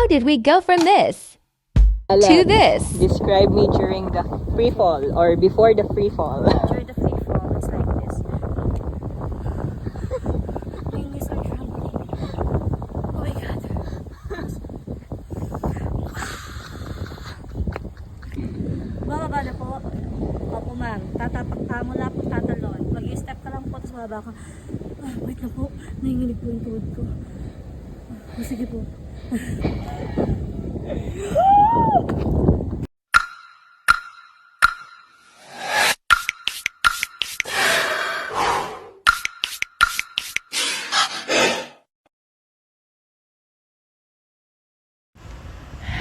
How did we go from this to Alex, this? describe me during the free fall or before the free fall. During the free fall, it's like this. My knees are trembling. Oh my god. Bababa na po. Opo ma'am. Mula po tatalon. Mag-i-step ka lang po, tapos bababa ka. Wait na po. Nanginginig po yung tuhod ko. Sige po.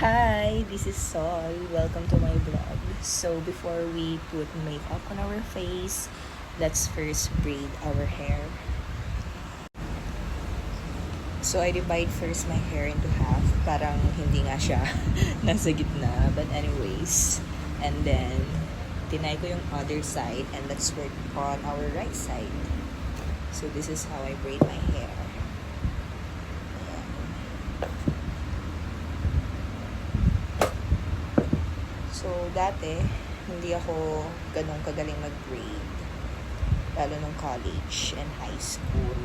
Hi, this is Sol. Welcome to my vlog. So before we put makeup on our face, let's first braid our hair. So I divide first my hair into half. Parang hindi nga siya nasa gitna. But anyways, and then tinay ko yung other side and let's work on our right side. So this is how I braid my hair. So, dati, hindi ako ganun kagaling mag-braid. Lalo nung college and high school.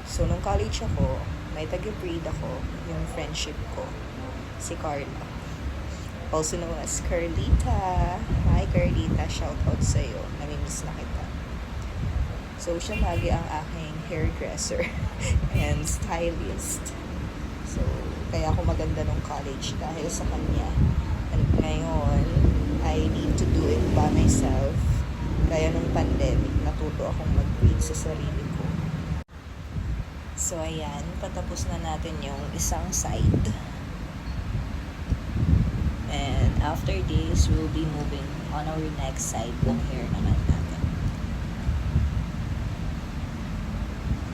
So, nung college ako, may taga-braid ako, yung friendship ko, si Carla. Also known as Carlita. Hi, Carlita. Shoutout sa'yo. Namimiss na kita. So, siya lagi ang aking hairdresser and stylist. So, kaya ako maganda nung college dahil sa kanya. And ngayon, I need to do it by myself. Kaya nung pandemic, natuto akong mag-braid sa sarili ko. So, ayan. Patapos na natin yung isang side. And after this, we'll be moving on our next side ng hair naman natin.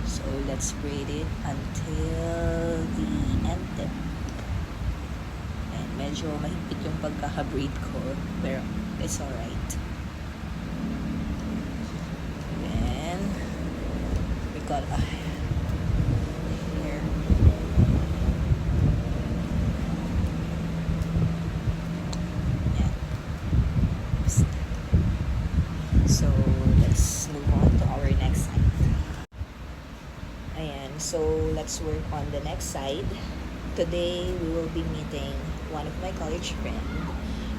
So, let's braid it until the end tip. Medyo mahigpit yung pagkaka-braid ko, pero it's alright. Then, we got a hair. Yan. So, let's move on to our next side. Ayan, so let's work on the next side. Today, we will be meeting one of my college friend.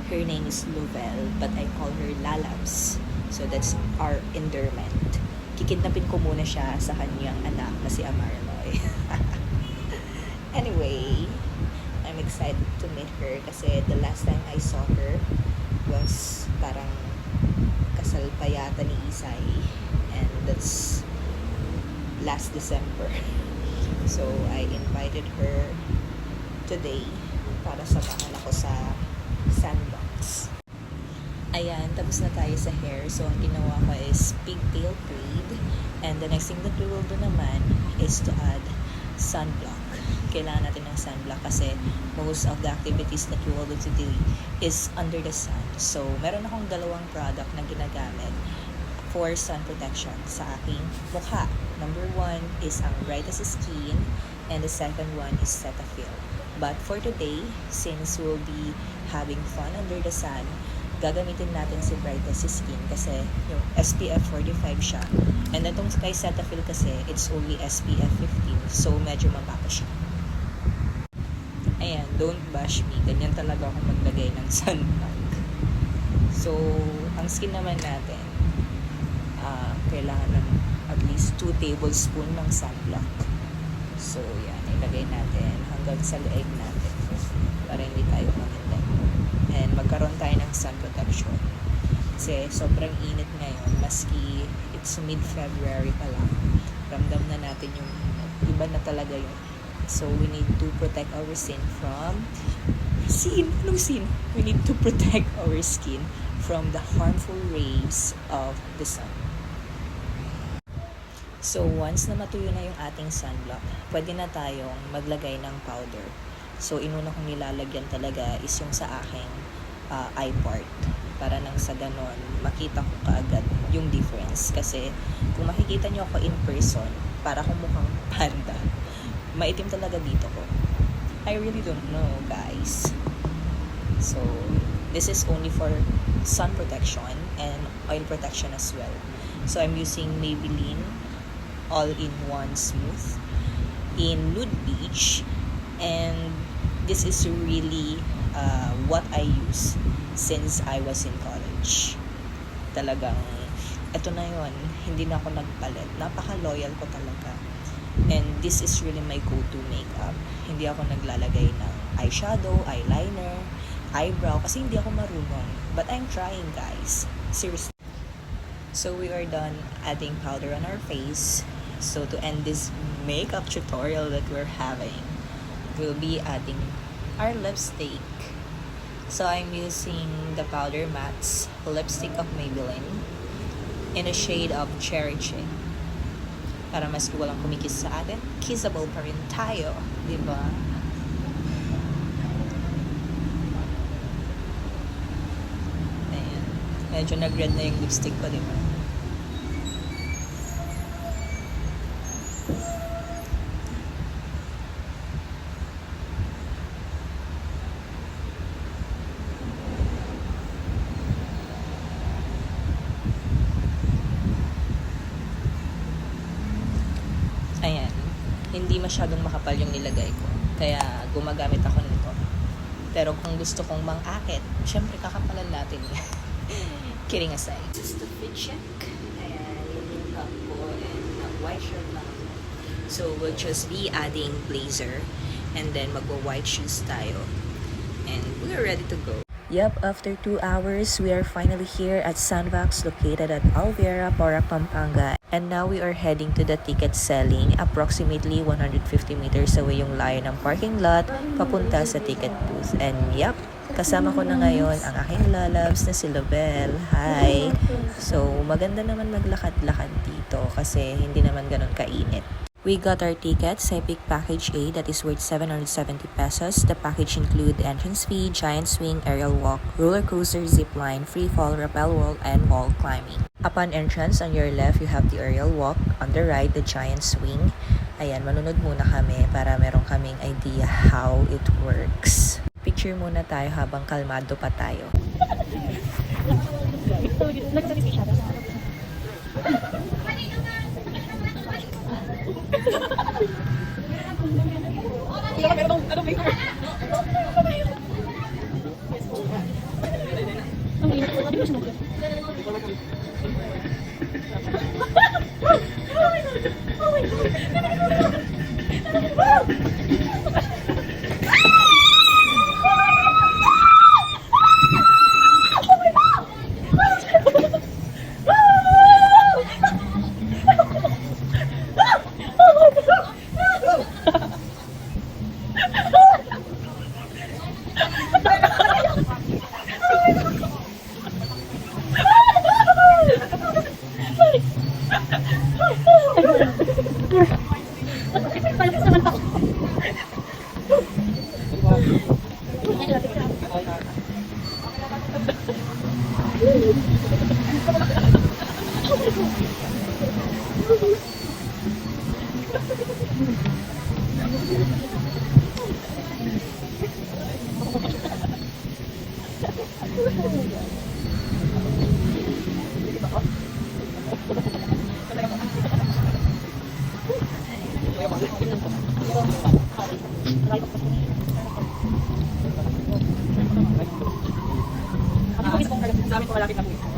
Her name is Lovell, but I call her Lalabs. So that's our endearment. Kikidnapin ko muna siya sa kanyang anak na si Amarloy. Anyway, I'm excited to meet her kasi the last time I saw her was parang kasal pa yata ni Isay. And that's last December. So I invited her today para samahan ako sa Sandbox. Ayan, tapos na tayo sa hair. So, ang ginawa ko is pigtail braid. And the next thing that we will do naman is to add sunblock. Kailangan natin ng sunblock kasi most of the activities that we will do today is under the sun. So, meron akong dalawang product na ginagamit for sun protection sa aking mukha. Number one is ang brightest skin and the second one is Cetaphil. But for today, since we'll be having fun under the sun, gagamitin natin si brightest skin kasi yung SPF 45 siya. And itong kay Cetaphil kasi, it's only SPF 15. So, medyo mababa siya. Ayan, don't bash me. Ganyan talaga ako maglagay ng sunblock. So, ang skin naman natin, kailangan ng at least 2 tablespoon ng sunblock. So, yan. Ilagay natin hanggang sa leeg natin para hindi tayo maminday. And magkaroon tayo ng sun protection. Kasi sobrang init ngayon. Maski it's mid-February pa lang. Ramdam na natin yung iba na talaga yung. So, we need to protect our skin from Anong sin? We need to protect our skin from the harmful rays of the sun. So, once na matuyo na yung ating sunblock, pwede na tayong maglagay ng powder. So, inuna kong nilalagyan talaga is yung sa aking eye part. Para nang sa ganon, makita ko kaagad yung difference. Kasi, kung makikita nyo ako in person, para akong mukhang panda. Maitim talaga dito ko. I really don't know, guys. So, this is only for sun protection and oil protection as well. So, I'm using Maybelline All-in-One Smooth in Nude Beach. And this is really what I use since I was in college. Talagang, eto na yon, hindi na ako nagpalit. Napaka-loyal ko talaga. And this is really my go-to makeup. Hindi ako naglalagay ng eyeshadow, eyeliner, eyebrow, kasi hindi ako marunong. But I'm trying, guys. Seriously. So we are done adding powder on our face. So to end this makeup tutorial that we're having, we'll be adding our lipstick. So I'm using the Powder Mattes lipstick of Maybelline in a shade of Cherry Chick. Para mas walang kumikis sa atin, kissable pa rin tayo, di ba? Ayan. Medyo nag-red na yung lipstick ko, di ba? Ayan, hindi masyadong makapal yung nilagay ko. Kaya gumagamit ako nito. Pero kung gusto kong mang-akit, syempre kakapalan natin yan. Kidding aside. Just the fit check. Ayan, yung top ko and white shirt lang ako. So we'll just be adding blazer and then magwa-white shoes tayo. And we're ready to go. Yep, after 2 hours, we are finally here at Sandbox located at Alvera, Porac, Pampanga. And now we are heading to the ticket selling. Approximately 150 meters away yung layo ng parking lot papunta sa ticket booth. And yep, kasama ko na ngayon ang aking lalabs na si Lobel. Hi! So, maganda naman maglakad-lakad dito kasi hindi naman ganun kainit. We got our tickets. I picked package A that is worth 770 pesos. The package include entrance fee, giant swing, aerial walk, roller coaster, zip line, free fall, rappel wall, and wall climbing. Upon entrance, on your left, you have the aerial walk. On the right, the giant swing. Ayan, manunod muna kami para meron kaming idea how it works. Picture muna tayo habang kalmado pa tayo.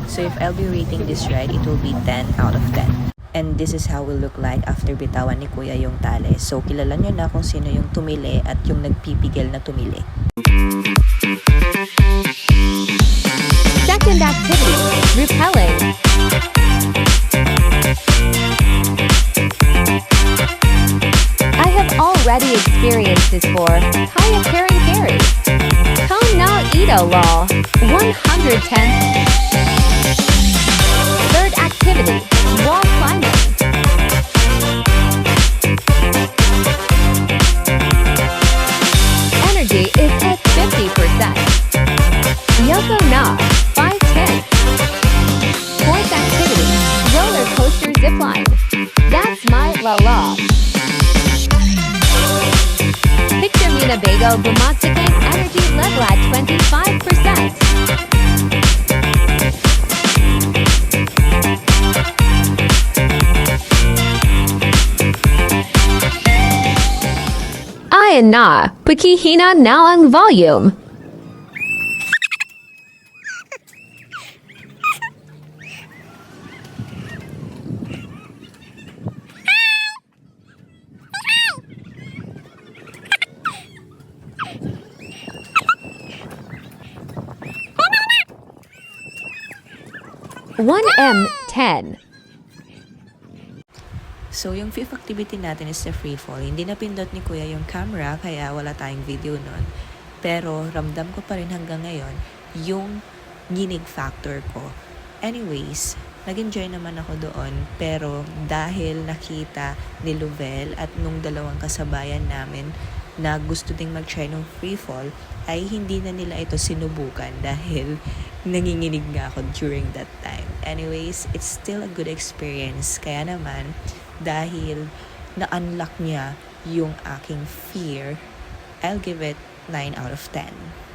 So if I'll be rating this ride, it will be 10 out of 10. And this is how we'll look like after bitawan ni Kuya yung tali. So kilala nyo na kung sino yung tumili at yung nagpipigil na tumili. Second activity, repelling. I have already experienced this for Kaya Karen Carry. Come now Ito Law 110. Third activity, wall climbing. Energy is at 50%. Yoko Na 510. Fourth activity, roller coaster zipline. That's my la la. Picture me in a Winnebago bumagsak ang energy level at 25%. Ayan na, pakihina na ang volume. One M10. So, yung fifth activity natin is the free fall. Hindi napindot ni Kuya yung camera, kaya wala tayong video nun. Pero, ramdam ko pa rin hanggang ngayon yung nginig factor ko. Anyways, nag-enjoy naman ako doon. Pero, dahil nakita ni Lovell at nung dalawang kasabayan namin na gusto ding mag-try ng free fall, ay hindi na nila ito sinubukan dahil nanginginig nga ako during that time. Anyways, it's still a good experience. Kaya naman, dahil na-unlock niya yung aking fear, I'll give it 9 out of 10.